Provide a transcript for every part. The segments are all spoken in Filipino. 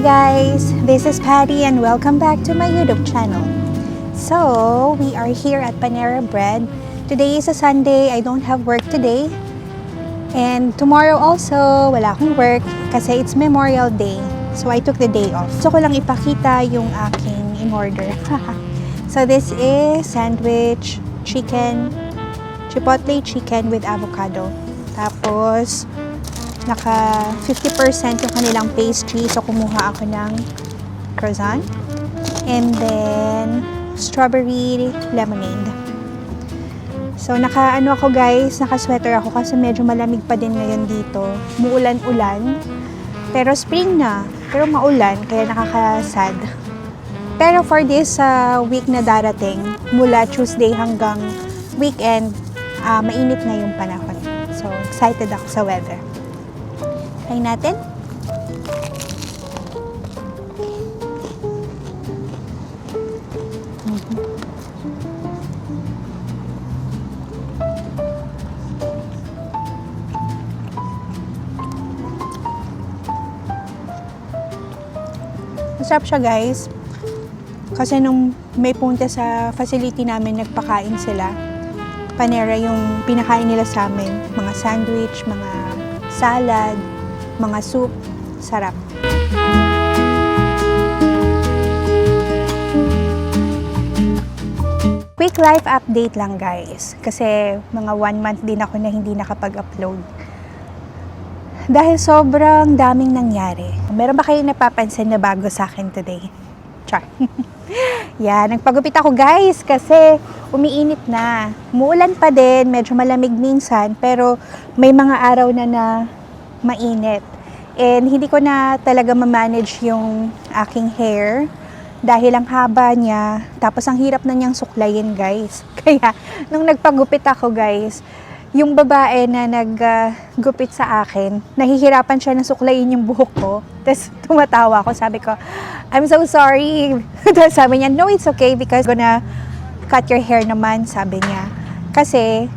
Hi guys, this is Patty and welcome back to my YouTube channel. So, we are here at Panera Bread. Today is a Sunday, I don't have work today. And tomorrow also, wala akong work kasi it's Memorial Day. So, I took the day off. Gusto ko lang ipakita yung aking in-order. So, this is sandwich, chicken, chipotle chicken with avocado. Tapos, naka 50% yung kanilang pastry. So, kumuha ako ng croissant. And then, strawberry lemonade. So, naka-ano ako guys, naka-sweater ako kasi medyo malamig pa din ngayon dito. Muulan-ulan. Pero spring na. Pero maulan, kaya nakaka-sad. Pero for this week na darating, mula Tuesday hanggang weekend, mainit na yung panahon. So, excited ako sa weather. Try natin. Masarap siya guys. Kasi nung may punta sa facility namin, nagpakain sila. Panera yung pinakain nila sa amin. Mga sandwich, mga salad, mga soup. Sarap. Quick life update lang guys. Kasi mga 1 month din ako na hindi nakapag-upload. Dahil sobrang daming nangyari. Meron ba kayong napapansin na bago sa akin today? Char. Yeah, nagpagupit ako guys kasi umiinit na. Muulan pa din, medyo malamig minsan, pero may mga araw na mainit. And hindi ko na talaga ma-manage yung aking hair dahil ang haba niya, tapos ang hirap na niyang suklayin guys. Kaya nung nagpagupit ako guys, yung babae na naggupit sa akin, nahihirapan siya na suklayin yung buhok ko. Tapos tumatawa ako, sabi ko, I'm so sorry. Tapos sabi niya, no, it's okay because I'm gonna cut your hair naman, sabi niya. Kasi,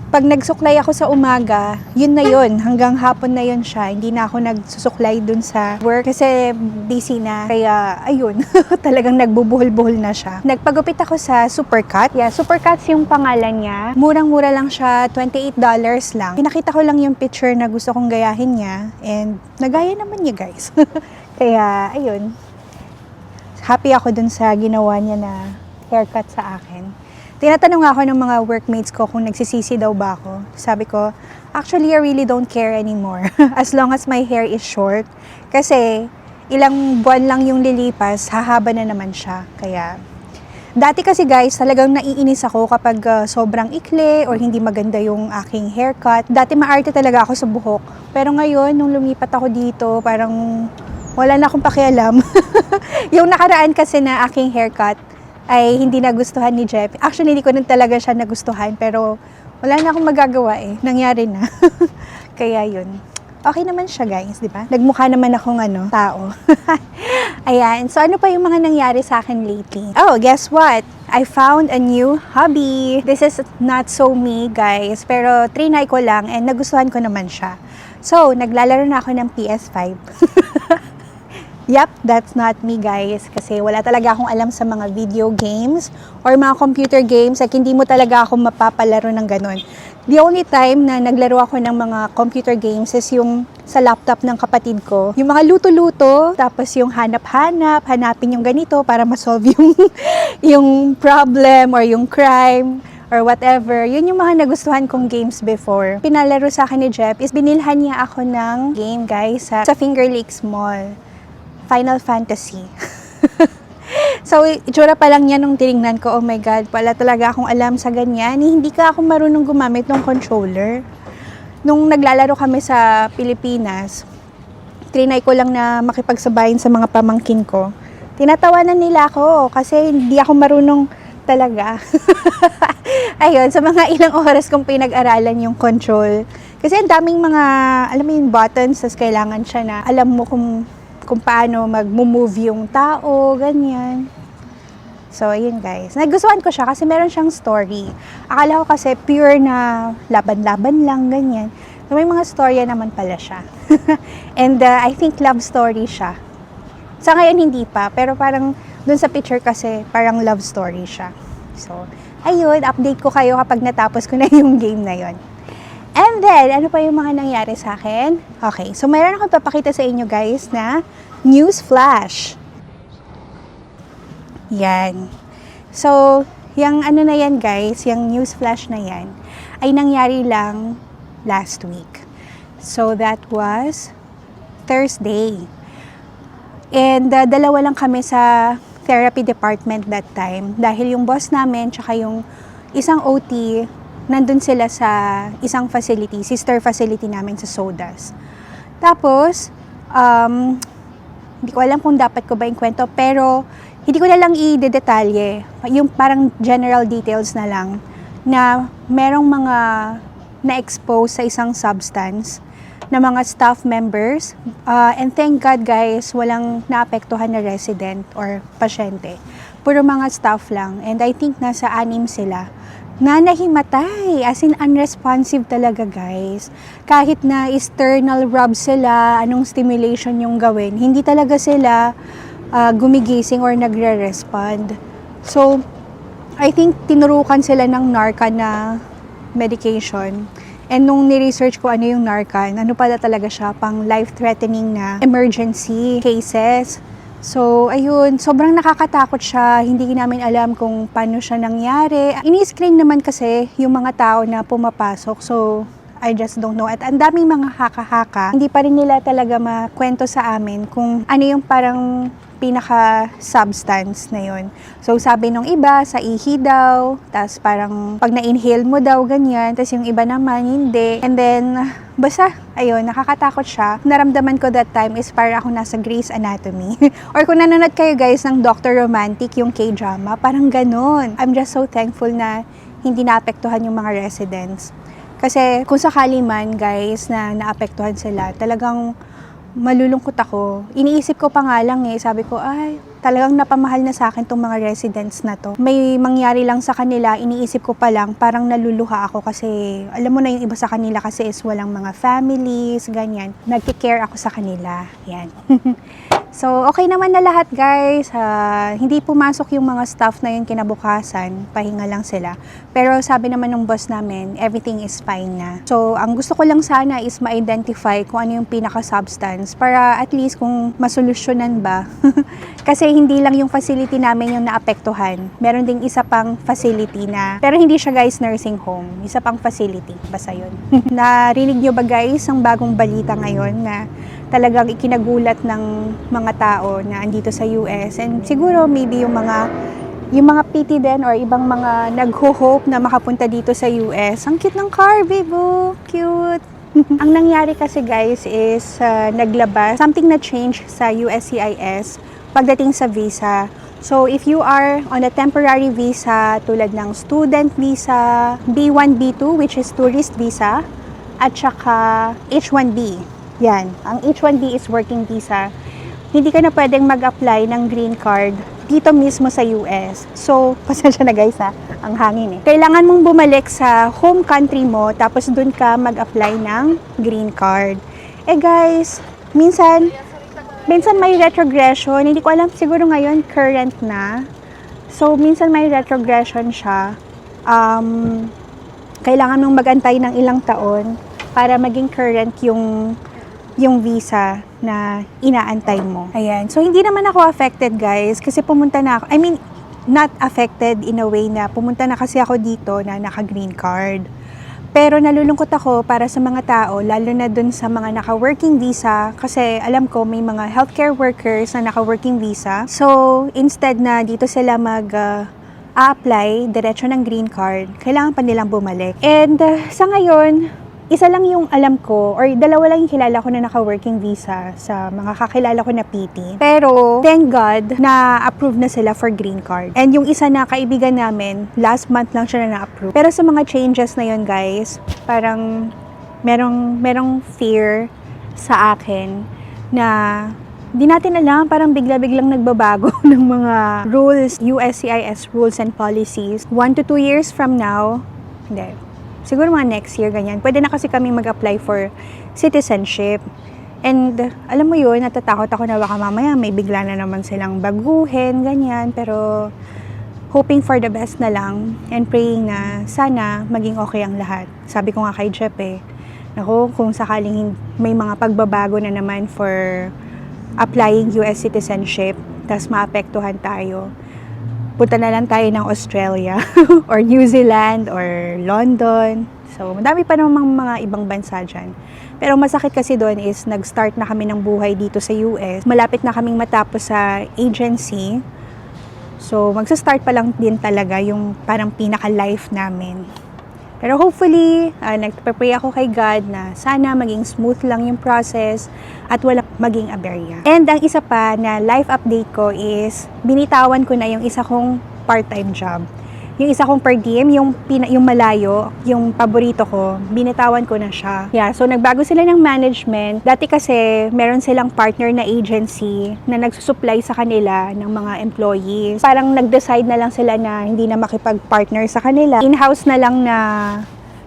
pag nagsuklay ako sa umaga, yun na yun. Hanggang hapon na yun siya. Hindi na ako nagsusuklay dun sa work kasi busy na. Kaya, ayun, talagang nagbubuhol-buhol na siya. Nagpagupit ako sa Supercut. Yeah, Supercuts yung pangalan niya. Murang-mura lang siya, $28 lang. Pinakita ko lang yung picture na gusto kong gayahin niya. And, nagaya naman niya, guys. Kaya, ayun. Happy ako dun sa ginawa niya na haircut sa akin. Tinatanong ako ng mga workmates ko kung nagsisisi daw ba ako. Sabi ko, actually, I really don't care anymore. As long as my hair is short. Kasi, ilang buwan lang yung lilipas, hahaba na naman siya. Kaya, dati kasi guys, talagang naiinis ako kapag sobrang ikli or hindi maganda yung aking haircut. Dati maarte talaga ako sa buhok. Pero ngayon, nung lumipat ako dito, parang wala na akong pakialam. Yung nakaraan kasi na aking haircut, ay hindi nagustuhan ni Jeff. Actually, hindi ko rin talaga siya nagustuhan, pero wala na akong magagawa eh. Nangyari na. Kaya yun. Okay naman siya guys, di ba? Nagmukha naman akong tao. Ayan. So, ano pa yung mga nangyari sa akin lately? Oh, guess what? I found a new hobby. This is not so me, guys. Pero, trinay ko lang and nagustuhan ko naman siya. So, naglalaro na ako ng PS5. Yep, that's not me guys. Kasi wala talaga akong alam sa mga video games or mga computer games. Like, hindi mo talaga ako mapapalaro ng ganun. The only time na naglaro ako ng mga computer games is yung sa laptop ng kapatid ko. Yung mga luto-luto, tapos yung hanap-hanap, hanapin yung ganito para ma-solve yung, yung problem or yung crime or whatever. Yun yung mga nagustuhan kong games before. Pinalaro sa akin ni Jeff is binilhan niya ako ng game guys sa Finger Lakes Mall. Final Fantasy. So, itsura pa lang yan nung tinignan ko, oh my God, wala talaga akong alam sa ganyan. Hindi ka ako marunong gumamit ng controller. Nung naglalaro kami sa Pilipinas, trinay ko lang na makipagsabayin sa mga pamangkin ko. Tinatawanan nila ako kasi hindi ako marunong talaga. Ayun, sa mga ilang oras kong pinag-aralan yung control. Kasi ang daming mga, alam mo yung buttons, tas kailangan siya na alam mo kung paano mag-move yung tao, ganyan. So, ayun guys. Nagustuhan ko siya kasi meron siyang story. Akala ko kasi pure na laban-laban lang, ganyan. So, may mga storya naman pala siya. And I think love story siya. Sa ngayon hindi pa, pero parang dun sa picture kasi parang love story siya. So, ayun, update ko kayo kapag natapos ko na yung game na yon. And then, ano pa yung mga nangyari sa akin? Okay, so mayroon akong papakita sa inyo guys na news flash. Yan. So, yung ano na yan guys, yung news flash na yan, ay nangyari lang last week. So, that was Thursday. And dalawa lang kami sa therapy department that time. Dahil yung boss namin, tsaka yung isang OT, nandun sila sa isang facility, sister facility namin sa Sodas. Tapos, hindi ko alam kung dapat ko ba yung kwento, pero hindi ko na lang i-detalye. Yung parang general details na lang, na merong mga na-expose sa isang substance na mga staff members. And thank God guys, walang naapektuhan na resident or pasyente. Puro mga staff lang. And I think nasa 6 sila na nahimatay, as in unresponsive talaga guys. Kahit na external rub sila, anong stimulation yung gawin, hindi talaga sila gumigising or nagre-respond. So, I think tinurukan sila ng Narcan na medication. And nung ni-research ko ano yung Narcan, ano pala talaga siya, pang life-threatening na emergency cases. So, ayun, sobrang nakakatakot siya. Hindi namin alam kung paano siya nangyari. Ini-screen naman kasi yung mga tao na pumapasok. So, I just don't know. At ang daming mga haka-haka, hindi pa rin nila talaga makwento sa amin kung ano yung parang pinaka-substance na yun. So, sabi nung iba, sa ihi daw, tas parang pag na-inhale mo daw, ganyan, tas yung iba naman, hindi. And then, basta, ayun, nakakatakot siya. Naramdaman ko that time is para ako nasa Grey's Anatomy. Or kung nanonood kayo guys ng Dr. Romantic, yung K-drama, parang ganun. I'm just so thankful na hindi naapektuhan yung mga residents. Kasi kung sakali man guys na naapektuhan sila, talagang malulungkot ako. Iniisip ko pa nga lang sabi ko, ay, talagang napamahal na sa akin tong mga residents na to. May mangyari lang sa kanila, iniisip ko pa lang, parang naluluha ako kasi, alam mo na yung iba sa kanila kasi is walang mga families, ganyan. Nagki-care ako sa kanila. Yan. So, okay naman na lahat guys. Hindi pumasok yung mga staff na yun kinabukasan. Pahinga lang sila. Pero sabi naman ng boss namin, everything is fine na. So, ang gusto ko lang sana is ma-identify kung ano yung pinaka-substance para at least kung masolusyonan ba. Kasi hindi lang yung facility namin yung naapektuhan. Meron ding isa pang facility na, pero hindi siya guys nursing home. Isa pang facility. Basta yun. Narinig nyo ba guys ang bagong balita ngayon na talagang ikinagulat ng mga tao na andito sa US, and siguro maybe yung mga PT din or ibang mga nagho-hope na makapunta dito sa US. Ang cute ng car, babe. Cute. Ang nangyari kasi guys is naglabas something na change sa USCIS pagdating sa visa. So if you are on a temporary visa tulad ng student visa, B1, B2 which is tourist visa, at saka H1B. Yan, ang H1B is working visa. Hindi ka na pwedeng mag-apply ng green card dito mismo sa US. So, pasensya na guys ang hangin Kailangan mong bumalik sa home country mo, tapos dun ka mag-apply ng green card. Guys, minsan may retrogression. Hindi ko alam, siguro ngayon current na. So, minsan may retrogression siya. Kailangan mong mag-antay ng ilang taon para maging current yung visa na inaantay mo. Ayan. So, hindi naman ako affected, guys, kasi pumunta na ako. I mean, not affected in a way na pumunta na kasi ako dito na naka-green card. Pero nalulungkot ako para sa mga tao, lalo na dun sa mga naka-working visa, kasi alam ko may mga healthcare workers na naka-working visa. So, instead na dito sila mag-apply diretso ng green card, kailangan pa nilang bumalik. And sa ngayon, isa lang yung alam ko, or dalawa lang yung kilala ko na naka-working visa sa mga kakilala ko na PT. Pero, thank God, na-approve na sila for green card. And yung isa na kaibigan namin, last month lang siya na na-approve. Pero sa mga changes na yun, guys, parang merong fear sa akin na di natin alam, parang bigla-biglang nagbabago ng mga rules, USCIS rules and policies. 1 to 2 years from now, siguro mga next year, ganyan. Pwede na kasi kami mag-apply for citizenship. And alam mo yun, natatakot ako na baka mamaya may bigla na naman silang baguhin, ganyan. Pero hoping for the best na lang and praying na sana maging okay ang lahat. Sabi ko nga kay Jeff naku, kung sakaling may mga pagbabago na naman for applying US citizenship, tas maapektuhan tayo, punta na lang tayo ng Australia or New Zealand or London. So, madami pa namang mga ibang bansa dyan. Pero masakit kasi doon is nag-start na kami ng buhay dito sa US. Malapit na kaming matapos sa agency. So, magsa-start pa lang din talaga yung parang pinaka-life namin. Pero hopefully, nagpe-pray ako kay God na sana maging smooth lang yung process at wala maging aberya. And ang isa pa na life update ko is binitawan ko na yung isa kong part-time job. Yung isa kong per diem, yung malayo, yung paborito ko, binitawan ko na siya. Yeah, so nagbago sila ng management. Dati kasi, meron silang partner na agency na nagsusupply sa kanila ng mga employees. Parang nag-decide na lang sila na hindi na makipag-partner sa kanila. In-house na lang na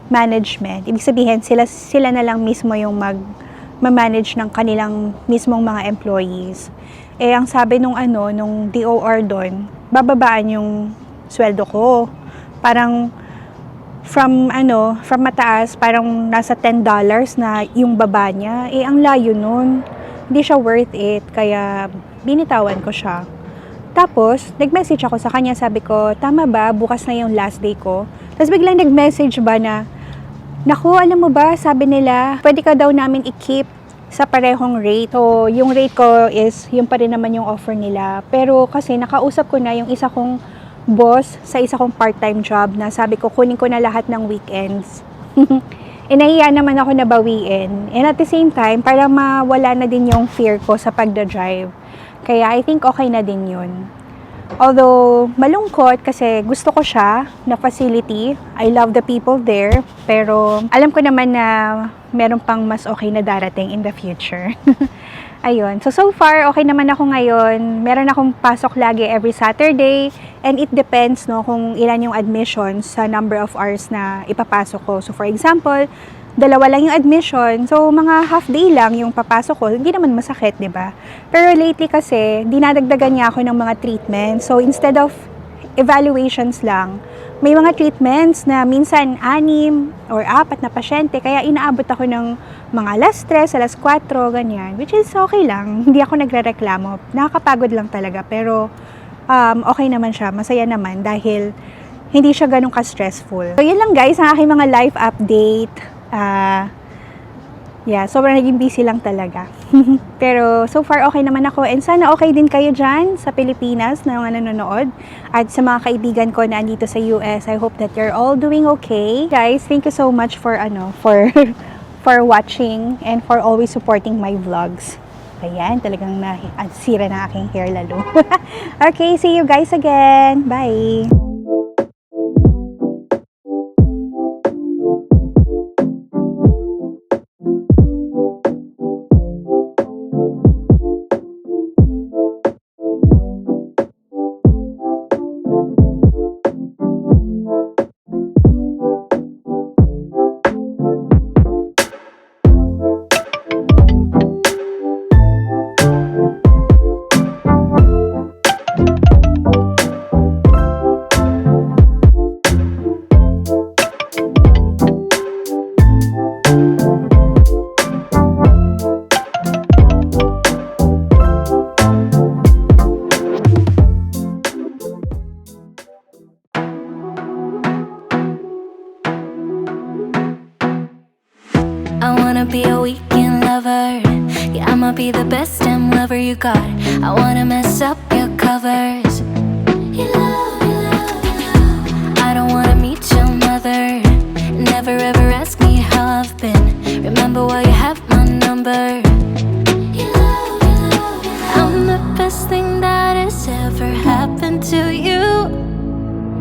management. Ibig sabihin, sila na lang mismo yung mag-manage ng kanilang mismong mga employees. Eh, ang sabi nung DOR doon, bababaan yung sweldo ko. Parang from mataas, parang nasa $10 na yung baba niya. Eh, ang layo nun. Hindi siya worth it. Kaya, binitawan ko siya. Tapos, nag-message ako sa kanya. Sabi ko, tama ba? Bukas na yung last day ko. Tapos biglang nag-message ba na, naku, alam mo ba, sabi nila, pwede ka daw namin i-keep sa parehong rate. So, yung rate ko is, yung pa rin naman yung offer nila. Pero kasi, nakausap ko na yung isa kong boss sa isa kong part-time job na sabi ko, kunin ko na lahat ng weekends. Nahiya naman ako na bawiin. And at the same time, para mawala na din yung fear ko sa pagda-drive. Kaya I think okay na din yun. Although, malungkot kasi gusto ko siya na facility. I love the people there. Pero, alam ko naman na meron pang mas okay na darating in the future. Ayun. So far, okay naman ako ngayon. Meron akong pasok lagi every Saturday. And it depends kung ilan yung admissions sa number of hours na ipapasok ko. So, for example, 2 lang yung admission. So, mga half day lang yung papasok ko. Hindi naman masakit, di ba? Pero lately kasi, dinadagdagan niya ako ng mga treatments. So, instead of evaluations lang, may mga treatments na minsan 6 or 4 na pasyente. Kaya inaabot ako ng mga alas 3, alas 4, ganyan. Which is okay lang. Hindi ako nagre-reklamo. Nakakapagod lang talaga. Pero okay naman siya. Masaya naman dahil hindi siya ganun ka-stressful. So, yun lang guys, ang aking mga life update. Sobrang naging busy lang talaga. Pero so far okay naman ako and sana okay din kayo dyan sa Pilipinas na mga nanonood at sa mga kaibigan ko na andito sa US. I hope that you're all doing okay. Guys, thank you so much for watching and for always supporting my vlogs. Ayan, talagang sira na aking hair lalo. Okay, see you guys again. Bye! I wanna be a weekend lover. Yeah, I'ma be the best damn lover you got. I wanna mess up your covers. You love, you love, you love. I don't wanna meet your mother. Never ever ask me how I've been. Remember why you have my number. You love, you love, you love. I'm the best thing that has ever happened to you.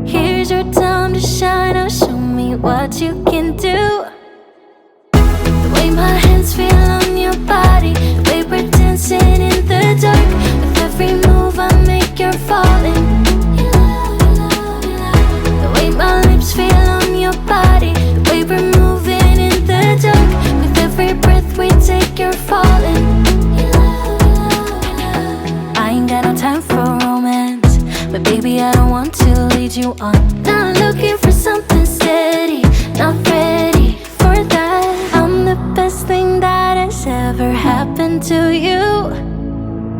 Here's your time to shine. Now show me what you can do. The way my hands feel on your body, the way we're dancing in the dark. With every move I make, you're falling. You love, you love, you love. The way my lips feel on your body, the way we're moving in the dark. With every breath we take, you're falling. want to lead you on. Not looking for something steady, not ready for that. I'm the best thing that has ever happened to you.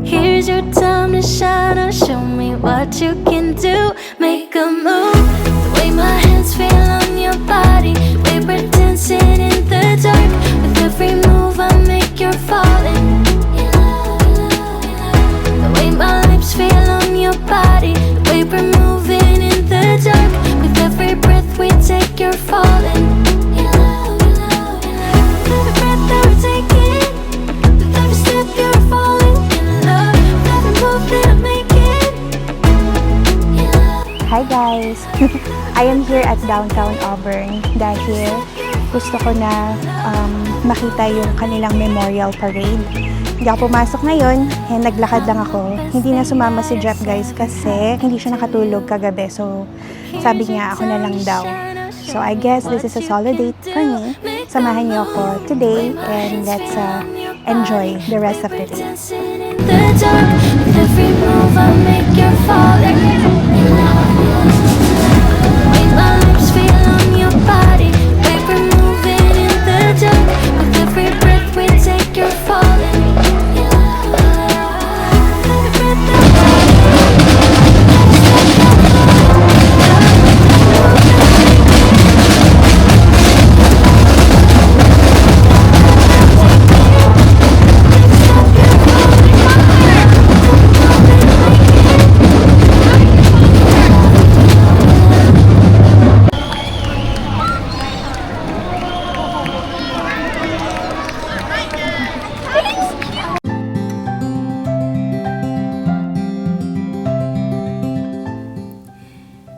Here's your time to shine, now show me what you can do. Make a move, the way my hands feel on your body. We were dancing in the dark. With every move I make, you're falling. The way my lips feel on your body. The way we're moving in the dark. With every breath we take, you're falling. Every breath that we're taking, with every step you're falling. Hi guys! I am here at downtown Auburn dahil gusto ko na makita yung kanilang memorial parade. Hindi ako pumasok ngayon, naglakad lang ako. Hindi na sumama si Jeff guys kasi hindi siya nakatulog kagabi. So sabi niya ako na lang daw. So I guess this is a solid date for me. Samahan niyo ako today and let's enjoy the rest of the day. With every move I make, you're falling. With my lips feel on your body. Like we're moving in the dark. With every breath we take, you're falling. Every breath that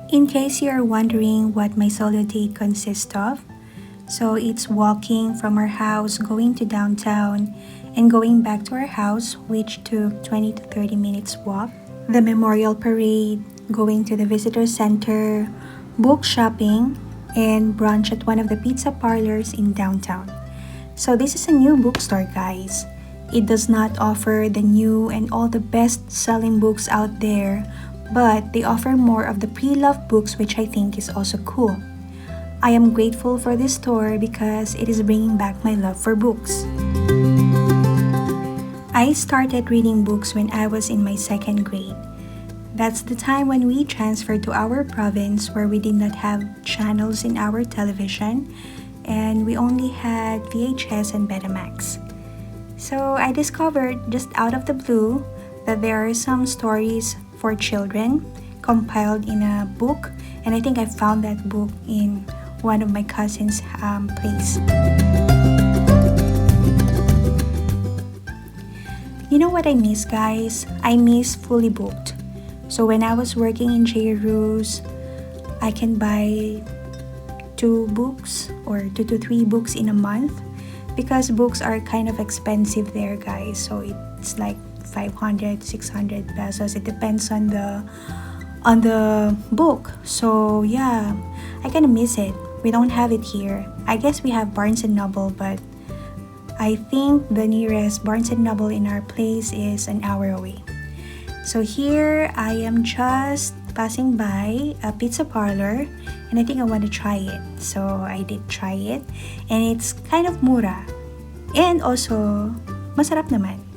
In case you are wondering what my solo date consists of, so it's walking from our house, going to downtown, and going back to our house, which took 20 to 30 minutes walk, the memorial parade, going to the visitor center, book shopping, and brunch at one of the pizza parlors in downtown. So this is a new bookstore, guys. It does not offer the new and all the best-selling books out there, but they offer more of the pre-loved books, which I think is also cool. I am grateful for this store because it is bringing back my love for books. I started reading books when I was in my second grade. That's the time when we transferred to our province where we did not have channels in our television and we only had VHS and Betamax. So I discovered just out of the blue that there are some stories for children compiled in a book, and I think I found that book in one of my cousin's place. You know what I miss, guys? I miss fully booked. So when I was working in J. Roos, I can buy 2 books or 2 to 3 books in a month because books are kind of expensive there, guys. So it's like 500, 600 pesos. It depends on the book. So yeah, I kind of miss it. We don't have it here. I guess we have Barnes & Noble, but I think the nearest Barnes & Noble in our place is an hour away. So here I am just passing by a pizza parlor and I think I want to try it. So I did try it and it's kind of mura and also masarap naman.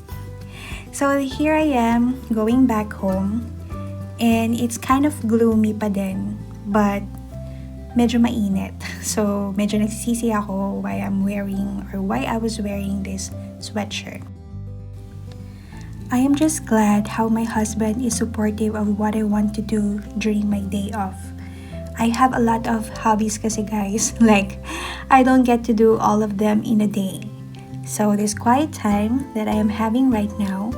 So here I am going back home and it's kind of gloomy pa din, but medyo mainit. So medyo nagsisisi ako why I was wearing this sweatshirt. I am just glad how my husband is supportive of what I want to do during my day off. I have a lot of hobbies kasi, guys. Like, I don't get to do all of them in a day. So this quiet time that I am having right now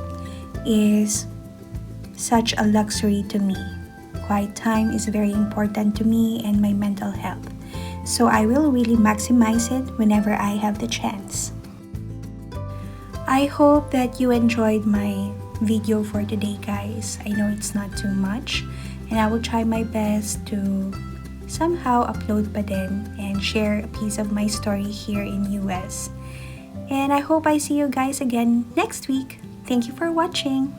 is such a luxury to me. Quiet time is very important to me and my mental health. So I will really maximize it whenever I have the chance. I hope that you enjoyed my video for today, guys. I know it's not too much and I will try my best to somehow upload pa din and share a piece of my story here in US. And I hope I see you guys again next week. Thank you for watching.